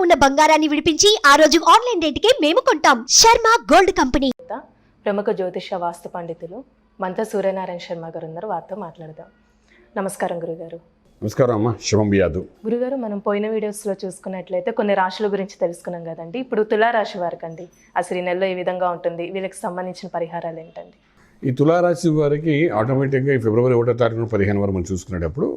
ఉన్న బంగారాన్ని విడిపించి ఆ రోజు ఆన్లైన్ రేటుకే మేము కొంటాం. Sharma gold company. ప్రముఖ జ్యోతిష వాస్తు పండితులు మంత్ర సూర్యనారాయణ శర్మ గారు ఉన్నారు, వారితో మాట్లాడదాం. నమస్కారం గురుగారు. నమస్కారం అమ్మ, శుభం బియాదు. గురుగారు, మనం పోయిన వీడియోస్లో చూసుకున్నట్లయితే కొన్ని రాశుల గురించి తెలుసుకున్నాం కదండి. ఇప్పుడు తులారాశి వారికి అండి అసలు ఈ నెలలో ఏ విధంగా ఉంటుంది, వీళ్ళకి సంబంధించిన పరిహారాలు ఏంటండి? ఈ తులారాశి వారికి ఆటోమేటిక్గా ఈ ఫిబ్రవరి 1వ తారీఖు 15 వరకు మనం చూసుకునేటప్పుడు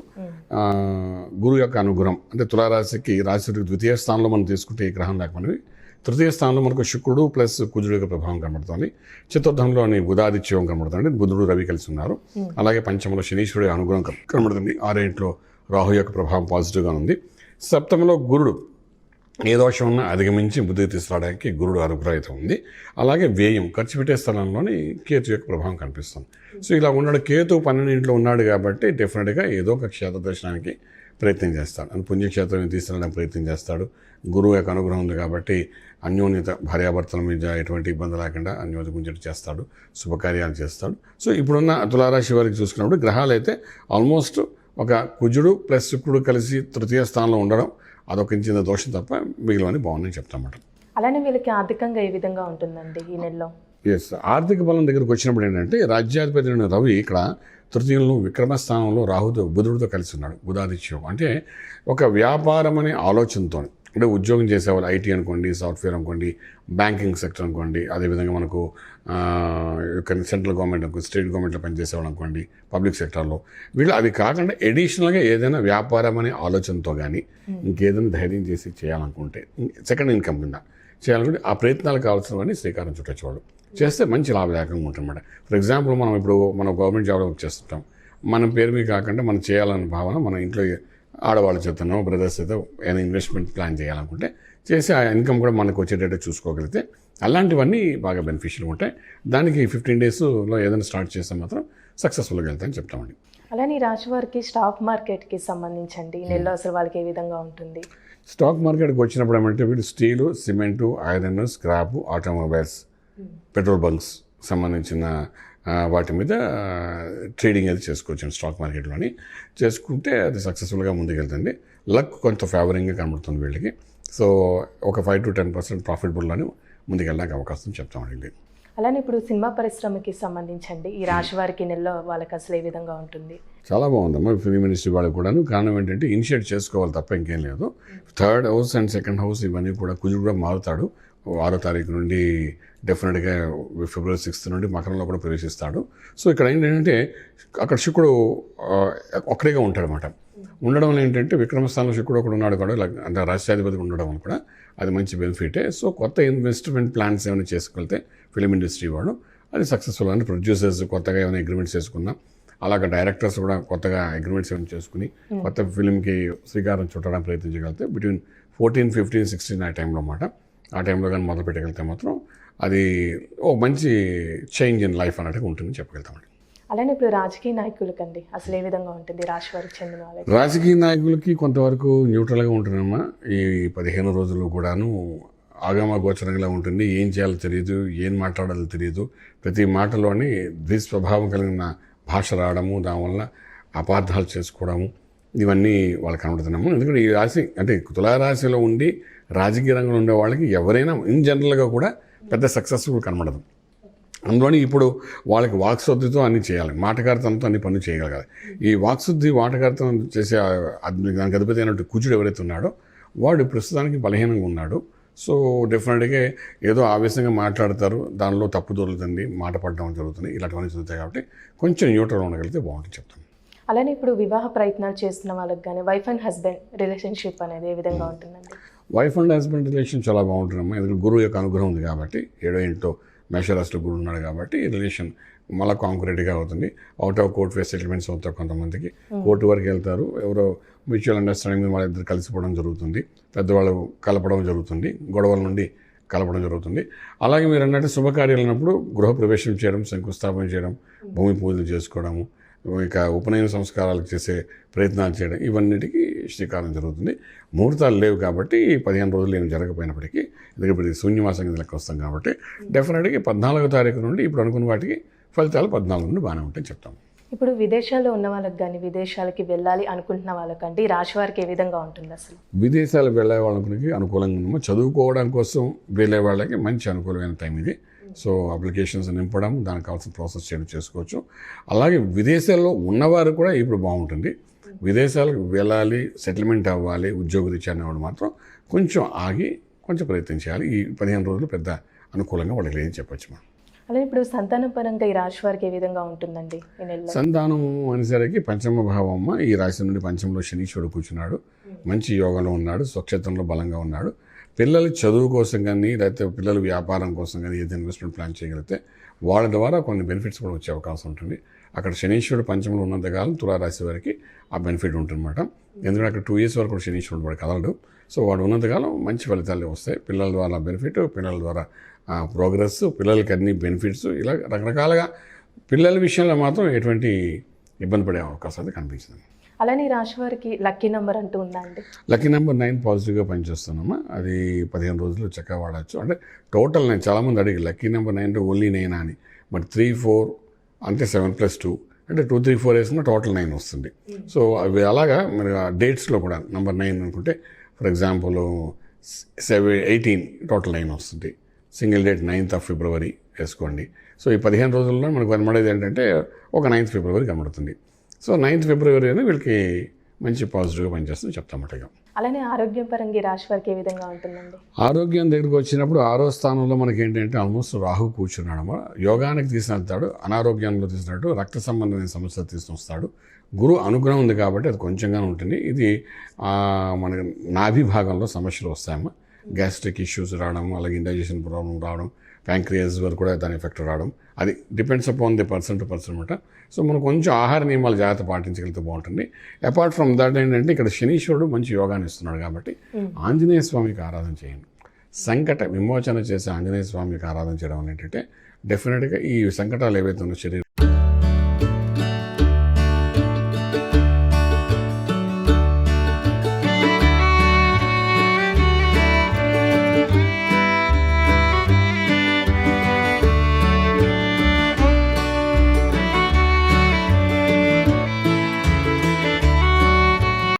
గురువు యొక్క అనుగ్రహం అంటే తులారాశికి రాశి ద్వితీయ స్థానంలో మనం తీసుకుంటే ఈ గ్రహం దాకా మనవి తృతీయ స్థానంలో మనకు శుక్రుడు ప్లస్ కుజుడు యొక్క ప్రభావం కనబడుతుంది. చతుర్థంలోని బుధాదిత్యం కనబడుతుంది, బుధుడు రవి కలిసి ఉన్నారు. అలాగే పంచమంలో శనీశ్వరుడి అనుగ్రహం కనబడుతుంది. 6 ఇంట్లో రాహు యొక్క ప్రభావం పాజిటివ్గా ఉంది. సప్తమంలో గురుడు ఏ దోషం ఉన్నా అధిగమించి బుద్ధి తీసుకురావడానికి గురుడు అనుగ్రహం ఉంది. అలాగే వ్యయం ఖర్చు పెట్టే స్థలంలోని కేతు యొక్క ప్రభావం కనిపిస్తుంది. సో ఇలా ఉన్నాడు. కేతు 12 ఇంట్లో ఉన్నాడు కాబట్టి డెఫినెట్గా ఏదో ఒక క్షేత్ర దర్శనానికి ప్రయత్నం చేస్తాడు, అని పుణ్యక్షేత్రం తీసుకెళ్ళడానికి ప్రయత్నం చేస్తాడు. గురువు యొక్క అనుగ్రహం ఉంది కాబట్టి అన్యోన్యత భార్యాభర్తల మీద ఎటువంటి ఇబ్బంది లేకుండా అన్యోన్యత గురించి చేస్తాడు, శుభకార్యాలు చేస్తాడు. సో ఇప్పుడున్న తులారాశి వారికి చూసుకున్నప్పుడు గ్రహాలు అయితే ఆల్మోస్ట్ ఒక కుజుడు ప్లస్ శుక్రుడు కలిసి తృతీయ స్థానంలో ఉండడం అదొక చిన్న దోషం తప్ప మిగిలినవన్నీ బాగుందని చెప్తామన్నమాట. అలానే వీళ్ళకి ఆర్థికంగా ఏ విధంగా ఉంటుందండి ఈ నెలలో? ఎస్, ఆర్థిక బలం దగ్గరకు వచ్చినప్పుడు ఏంటంటే రాజ్యాధిపతి అయిన రవి ఇక్కడ తృతీయంలో విక్రమస్థానంలో రాహుతో బుధుడితో కలిసి ఉన్నాడు. బుధాదిత్యం అంటే ఒక వ్యాపారం అనే ఆలోచనతో, అంటే ఉద్యోగం చేసేవాళ్ళు ఐటీ అనుకోండి, సాఫ్ట్వేర్ అనుకోండి, బ్యాంకింగ్ సెక్టర్ అనుకోండి, అదేవిధంగా మనకు సెంట్రల్ గవర్నమెంట్ అనుకోండి, స్టేట్ గవర్నమెంట్లో పనిచేసేవాళ్ళు అనుకోండి, పబ్లిక్ సెక్టర్లో వీళ్ళు అవి కాకుండా ఎడిషనల్గా ఏదైనా వ్యాపారం అనే ఆలోచనతో కానీ ఇంకేదైనా ధైర్యం చేసి చేయాలనుకుంటే సెకండ్ ఇన్కమ్ కింద చేయాలనుకుంటే ఆ ప్రయత్నాలు కావాల్సినవన్నీ శ్రీకారం చుట్టచ్చు వాళ్ళు చేస్తే మంచి లాభదాయకంగా ఉంటుందన్నమాట. ఫర్ ఎగ్జాంపుల్ మనం ఇప్పుడు మనం గవర్నమెంట్ జాబ్లో వర్క్ చేస్తుంటాం, మన పేరు మీద కాకుండా మనం చేయాలన్న భావన మన ఇంట్లో ఆడవాళ్ళు చేస్తున్నాం, బ్రదర్స్ అయితే ఏదైనా ఇన్వెస్ట్మెంట్ ప్లాన్ చేయాలనుకుంటే చేసి ఆ ఇన్కమ్ కూడా మనకు వచ్చేటట్టు చూసుకోగలిగితే అలాంటివన్నీ బాగా బెనిఫిషియల్ ఉంటాయి. దానికి 15 డేస్లో ఏదైనా స్టార్ట్ చేస్తే మాత్రం సక్సెస్ఫుల్గా వెళ్తాయని చెప్తామండి. అలానే ఈ రాశి వారికి స్టాక్ మార్కెట్కి సంబంధించండి ఈ నెలలో అసలు వాళ్ళకి ఏ విధంగా ఉంటుంది? స్టాక్ మార్కెట్కి వచ్చినప్పుడు ఏమంటే వీళ్ళు steel, cement, iron, scrap, automobiles, petrol bunks సంబంధించిన వాటి మీద ట్రేడింగ్ అది చేసుకోవచ్చు స్టాక్ మార్కెట్లోని. చేసుకుంటే అది సక్సెస్ఫుల్గా ముందుకెళ్తుంది. లక్ కొంత ఫేవరింగ్గా కనబడుతుంది వీళ్ళకి. సో ఒక 5 to 10% ప్రాఫిటబుల్లోనే ముందుకెళ్ళడానికి అవకాశం చెప్తామండి. అలానే ఇప్పుడు సినిమా పరిశ్రమకి సంబంధించండి ఈ రాశి వారికి నెలలో వాళ్ళకి అసలు ఏ విధంగా ఉంటుంది? చాలా బాగుందమ్మా ఫిల్మ్ ఇండస్ట్రీ వాళ్ళకి కూడాను. కారణం ఏంటంటే ఇనిషియేట్ చేసుకోవాలి తప్ప ఇంకేం లేదు. 3rd house and 2nd house ఇవన్నీ కూడా కుజుడు కూడా మారుతాడు. 6వ తారీఖు నుండి డెఫినెట్గా ఫిబ్రవరి 6th నుండి మకరంలో కూడా ప్రవేశిస్తాడు. సో ఇక్కడ ఏంటంటే అక్కడ శుక్రుడు ఒక్కడిగా ఉంటాడనమాట. ఉండడం వల్ల ఏంటంటే విక్రమస్థానంలో శుక్రుడు ఒకడు ఉన్నాడు కూడా, అంటే రాష్ట్రాధిపతిగా ఉండడం వల్ల కూడా అది మంచి బెనిఫిటే. సో కొత్త ఇన్వెస్ట్మెంట్ ప్లాన్స్ ఏమైనా చేసుకోగలిగితే ఫిలిం ఇండస్ట్రీ వాడు అది సక్సెస్ఫుల్. అంటే ప్రొడ్యూసర్స్ కొత్తగా ఏమైనా అగ్రిమెంట్స్ చేసుకున్నా, అలాగే డైరెక్టర్స్ కూడా కొత్తగా అగ్రిమెంట్స్ ఏమైనా చేసుకుని కొత్త ఫిలింకి శ్రీకారం చుట్టడానికి ప్రయత్నించగలిగితే బిట్వీన్ 14, 15, 16 ఆ టైంలో అన్నమాట. ఆ టైంలో కానీ మొదలు పెట్టగలిగితే మాత్రం అది ఓ మంచి చేంజ్ ఇన్ లైఫ్ అన్నట్టుగా ఉంటుందని చెప్పగలుగుతామండి. అలానే ఇప్పుడు రాజకీయ నాయకులకండి అసలు ఏ విధంగా ఉంటుంది రాశి వారికి చెందిన వాళ్ళకి? రాజకీయ నాయకులకి కొంతవరకు న్యూట్రల్గా ఉంటుందమ్మా. ఈ 15 రోజులు కూడాను ఆగమ గోచరంగా ఉంటుంది. ఏం చేయాలో తెలియదు, ఏం మాట్లాడాలో తెలియదు. ప్రతి మాటలోని ద్విస్వభావం కలిగిన భాష రావడము, దానివల్ల అపార్థాలు చేసుకోవడము, ఇవన్నీ వాళ్ళకి కనబడుతున్నాము. ఎందుకంటే ఈ రాశి అంటే తులారాశిలో ఉండి రాజకీయ రంగంలో ఉండే వాళ్ళకి ఎవరైనా ఇన్ జనరల్గా కూడా పెద్ద సక్సెస్ఫుల్ కనబడదు. అందువల్ల ఇప్పుడు వాళ్ళకి వాక్శుద్ధితో అన్ని చేయాలి, మాటకారితనంతో అన్ని పనులు చేయగలగాలి. ఈ వాక్శుద్ధి మాటకారితనం చేసే దానికి అధిపతి అయినట్టు కుజుడు ఎవరైతే ఉన్నాడో వాడు ప్రస్తుతానికి బలహీనంగా ఉన్నాడు. సో డెఫినెట్గా ఏదో ఆవేశంగా మాట్లాడతారు, దానిలో తప్పు దొరుకుతుంది, మాట పడడం జరుగుతుంది, ఇలాంటివన్నీ జరుగుతాయి. కాబట్టి కొంచెం న్యూట్రల్ ఉండగలిగితే బాగుంటుంది చెప్తాను. అలానే ఇప్పుడు వివాహ ప్రయత్నాలు చేస్తున్న వాళ్ళకి కానీ వైఫ్ అండ్ హస్బెండ్ రిలేషన్షిప్ అనేది ఏ విధంగా ఉంటుందండి? వైఫ్ అండ్ హస్బెండ్ రిలేషన్ చాలా బాగుంటుందమ్మా. ఎందుకంటే గురువు యొక్క అనుగ్రహం ఉంది కాబట్టి, 7వ ఇంట్లో మేషరాశిలో గురువు ఉన్నాడు కాబట్టి రిలేషన్ మళ్ళీ కాంక్రీట్గా అవుతుంది. Out of court face settlements అవుతాయి. కొంతమందికి కోర్టు వరకు వెళ్తారు, ఎవరో మ్యూచువల్ అండర్స్టాండింగ్ మీద వాళ్ళిద్దరు కలిసిపోవడం జరుగుతుంది, పెద్దవాళ్ళు కలపడం జరుగుతుంది, గొడవల నుండి కలపడం జరుగుతుంది. అలాగే మీరు అన్నట్టు శుభకార్యాలు అన్నప్పుడు గృహప్రవేశం చేయడం, శంకుస్థాపన చేయడం, భూమి పూజలు చేసుకోవడము, ఇక ఉపనయన సంస్కారాలకు చేసే ప్రయత్నాలు చేయడం, ఇవన్నిటికీ శ్రీకారం జరుగుతుంది. ముహూర్తాలు లేవు కాబట్టి 15 రోజులు ఏమి జరగకపోయినప్పటికీ, ఎందుకంటే శూన్యమాసం కింద లెక్క వస్తాం కాబట్టి డెఫినెట్గా 14వ తారీఖు నుండి ఇప్పుడు అనుకున్న వాటికి ఫలితాలు 14 నుండి బాగానే ఉంటాయని చెప్తాం. ఇప్పుడు విదేశాల్లో ఉన్న వాళ్ళకి కానీ విదేశాలకి వెళ్ళాలి అనుకుంటున్న వాళ్ళకంటే ఈ రాశి వారికి ఏ విధంగా ఉంటుంది అసలు? విదేశాలకు వెళ్ళే వాళ్ళకి అనుకూలంగా ఉందమ్మా. చదువుకోవడం కోసం వెళ్ళే వాళ్ళకి మంచి అనుకూలమైన టైం ఇది. సో అప్లికేషన్స్ నింపడం, దానికి కావాల్సిన ప్రాసెస్ చేయడం చేసుకోవచ్చు. అలాగే విదేశాల్లో ఉన్నవారు కూడా ఇప్పుడు బాగుంటుంది. విదేశాలకు వెళ్ళాలి, సెటిల్మెంట్ అవ్వాలి, ఉద్యోగరీత్యా అనేవాడు మాత్రం కొంచెం ఆగి కొంచెం ప్రయత్నం చేయాలి. ఈ 15 రోజులు పెద్ద అనుకూలంగా వాళ్ళకి లేదని చెప్పొచ్చు మనం. అలాగే ఇప్పుడు సంతానం పరంగా ఈ రాశి వారికి ఏ విధంగా ఉంటుందండి ఈ నెలలో? సంతానం అనేసరికి పంచమ భావమ్మ. ఈ రాశి నుండి పంచంలో శనీశ్వరుడు కూర్చున్నాడు, మంచి యోగంలో ఉన్నాడు, స్వక్షేత్రంలో బలంగా ఉన్నాడు. పిల్లల చదువు కోసం కానీ లేకపోతే పిల్లల వ్యాపారం కోసం కానీ ఏదైనా ఇన్వెస్ట్మెంట్ ప్లాన్ చేయగలిగితే వాళ్ళ ద్వారా కొన్ని బెనిఫిట్స్ కూడా వచ్చే అవకాశం ఉంటుంది. అక్కడ శనీశ్వరుడు పంచంలో ఉన్నంతకాలం తులారాశి వారికి ఆ బెనిఫిట్ ఉంటుందన్నమాట. ఎందుకంటే అక్కడ 2 years వరకు కూడా శనీశ్వరుడు వాడు కదలడు. సో వాడు ఉన్నంతకాలం మంచి ఫలితాలు వస్తాయి. పిల్లల ద్వారా బెనిఫిట్, పిల్లల ద్వారా ప్రోగ్రెస్, పిల్లలకి అన్ని బెనిఫిట్స్, ఇలా రకరకాలుగా పిల్లల విషయంలో మాత్రం ఎటువంటి ఇబ్బంది పడే అవకాశం అయితే కనిపించింది. అలానే ఈ రాశి వారికి లక్కీ నెంబర్ అంటూ ఉందా అండి? లక్కీ నెంబర్ 9 పాజిటివ్గా పనిచేస్తున్నామా. అది 15 రోజులు చక్కగా వాడచ్చు. అంటే టోటల్ 9 చాలామంది అడిగి లక్కీ నెంబర్ 9 అంటే ఓన్లీ 9 అని. బట్ 3, 4 అంటే 7+2 అంటే 2, 3, 4 వేసుకున్న టోటల్ 9 వస్తుంది. సో అవి అలాగా మరి ఆ డేట్స్లో కూడా నెంబర్ 9 అనుకుంటే ఫర్ ఎగ్జాంపుల్ 18 టోటల్ 9 వస్తుంది. Single date 9th of February వేసుకోండి. సో ఈ 15 రోజుల్లో మనకు కనబడేది ఏంటంటే ఒక 9th February కనబడుతుంది. సో 9th February అని వీళ్ళకి మంచి పాజిటివ్గా పనిచేస్తుంది చెప్తామట. అలానే ఆరోగ్యం పరంగా ఈ రాశి వారికి ఏ విధంగా ఉంటుందండి? ఆరోగ్యం దగ్గరికి వచ్చినప్పుడు 6వ స్థానంలో మనకి ఏంటంటే ఆల్మోస్ట్ రాహు కూర్చున్నాడు. యోగానికి తీసుకెళ్తాడు, అనారోగ్యంలో తీసుకున్నట్టు రక్త సంబంధమైన సమస్యలు తీసుకొస్తాడు. గురు అనుగ్రహం ఉంది కాబట్టి అది కొంచెంగానే ఉంటుంది. ఇది మన నాభి భాగంలో సమస్యలు వస్తాయమ్మా. గ్యాస్ట్రిక్ ఇష్యూస్ రావడం, అలాగే ఇండైజెషన్ ప్రాబ్లం రావడం, ప్యాంక్రియాస్ వరకు కూడా దాని ఎఫెక్ట్ రావడం, అది depends upon the person to person అనమాట. సో మనం కొంచెం ఆహార నియమాలు జాగ్రత్త పాటించగలిగితే బాగుంటుంది. అపార్ట్ ఫ్రమ్ దట్ ఏంటంటే ఇక్కడ శనీశ్వరుడు మంచి యోగాన్ని ఇస్తున్నాడు కాబట్టి ఆంజనేయ స్వామికి ఆరాధన చేయండి. సంకట విమోచన చేసే ఆంజనేయ స్వామికి ఆరాధన చేయడం ఏంటంటే డెఫినెట్గా ఈ సంకటాలు ఏవైతే ఉన్నాయో శరీరం